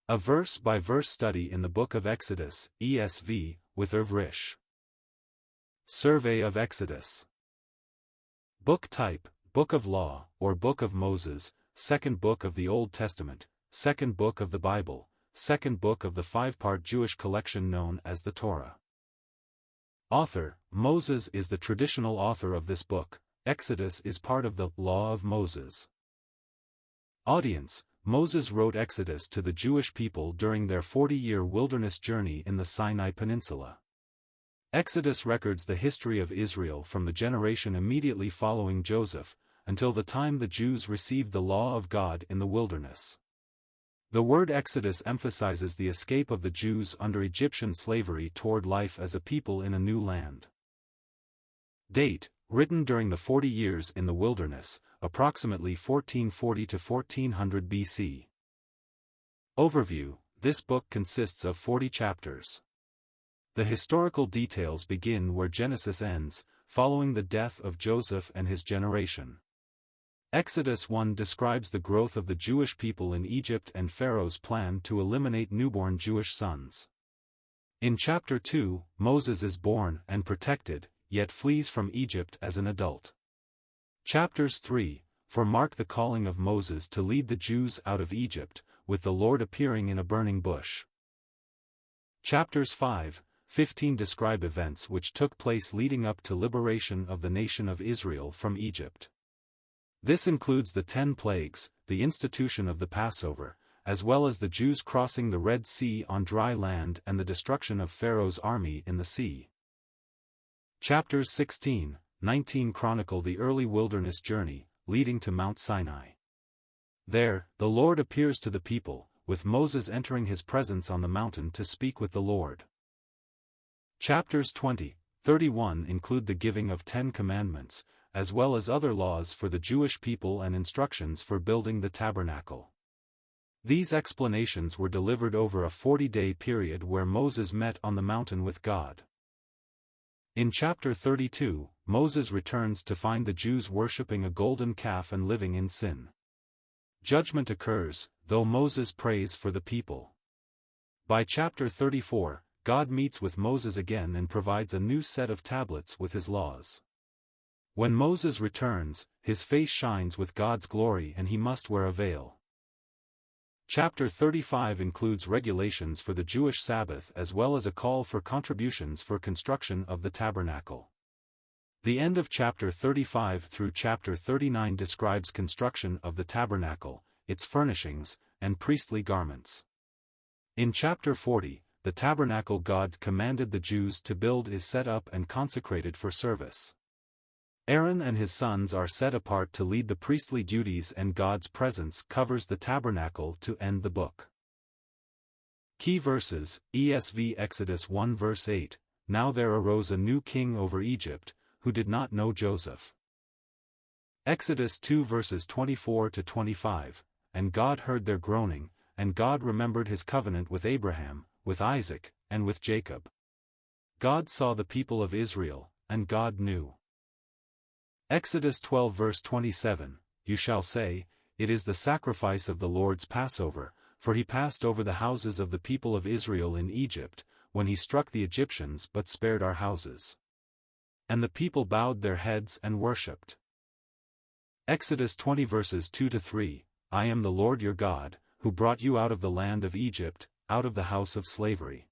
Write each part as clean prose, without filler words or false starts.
A verse-by-verse study in the Book of Exodus, ESV, with Irv Risch. Survey of Exodus. Book type, Book of Law, or Book of Moses, Second Book of the Old Testament, Second Book of the Bible, Second Book of the five-part Jewish collection known as the Torah. Author, Moses is the traditional author of this book. Exodus is part of the Law of Moses. Audience, Moses wrote Exodus to the Jewish people during their 40-year wilderness journey in the Sinai Peninsula. Exodus records the history of Israel from the generation immediately following Joseph, until the time the Jews received the law of God in the wilderness. The word Exodus emphasizes the escape of the Jews under Egyptian slavery toward life as a people in a new land. Date, written during the 40 years in the wilderness, approximately 1440 to 1400 BC. Overview, this book consists of 40 chapters. The historical details begin where Genesis ends, following the death of Joseph and his generation. Exodus 1 describes the growth of the Jewish people in Egypt and Pharaoh's plan to eliminate newborn Jewish sons. In chapter 2, Moses is born and protected, yet flees from Egypt as an adult. Chapters 3, 4 mark the calling of Moses to lead the Jews out of Egypt, with the Lord appearing in a burning bush. Chapters 5, 15 describe events which took place leading up to liberation of the nation of Israel from Egypt. This includes the 10 plagues, the institution of the Passover, as well as the Jews crossing the Red Sea on dry land and the destruction of Pharaoh's army in the sea. Chapters 16, 19 chronicle the early wilderness journey, leading to Mount Sinai. There, the Lord appears to the people, with Moses entering his presence on the mountain to speak with the Lord. Chapters 20, 31 include the giving of 10 commandments, as well as other laws for the Jewish people and instructions for building the tabernacle. These explanations were delivered over a 40-day period where Moses met on the mountain with God. In chapter 32, Moses returns to find the Jews worshipping a golden calf and living in sin. Judgment occurs, though Moses prays for the people. By chapter 34, God meets with Moses again and provides a new set of tablets with his laws. When Moses returns, his face shines with God's glory and he must wear a veil. Chapter 35 includes regulations for the Jewish Sabbath as well as a call for contributions for construction of the tabernacle. The end of chapter 35 through chapter 39 describes construction of the tabernacle, its furnishings, and priestly garments. In chapter 40, the tabernacle God commanded the Jews to build is set up and consecrated for service. Aaron and his sons are set apart to lead the priestly duties and God's presence covers the tabernacle to end the book. Key verses, ESV Exodus 1 verse 8, Now there arose a new king over Egypt, who did not know Joseph. Exodus 2 verses 24 to 25, And God heard their groaning, and God remembered his covenant with Abraham, with Isaac, and with Jacob. God saw the people of Israel, and God knew. Exodus 12 verse 27, You shall say, It is the sacrifice of the Lord's Passover, for he passed over the houses of the people of Israel in Egypt, when he struck the Egyptians but spared our houses. And the people bowed their heads and worshipped. Exodus 20 verses 2 to 3, I am the Lord your God, who brought you out of the land of Egypt, out of the house of slavery.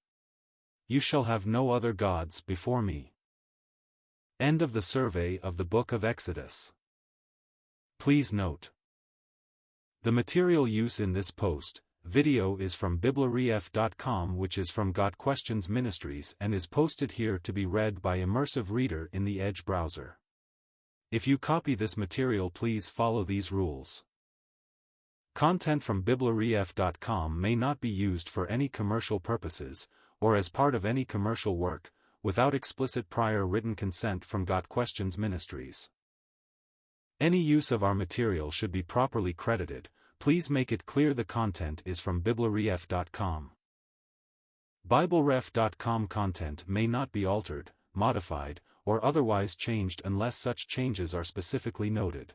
You shall have no other gods before me. End of the survey of the Book of Exodus. Please note: the material use in this video is from BibleRef.com, which is from Got Questions Ministries and is posted here to be read by immersive reader in the Edge browser. If you copy this material, please follow these rules. Content from BibleRef.com may not be used for any commercial purposes, or as part of any commercial work, without explicit prior written consent from Got Questions Ministries. Any use of our material should be properly credited. Please make it clear the content is from BibleRef.com. BibleRef.com content may not be altered, modified, or otherwise changed unless such changes are specifically noted.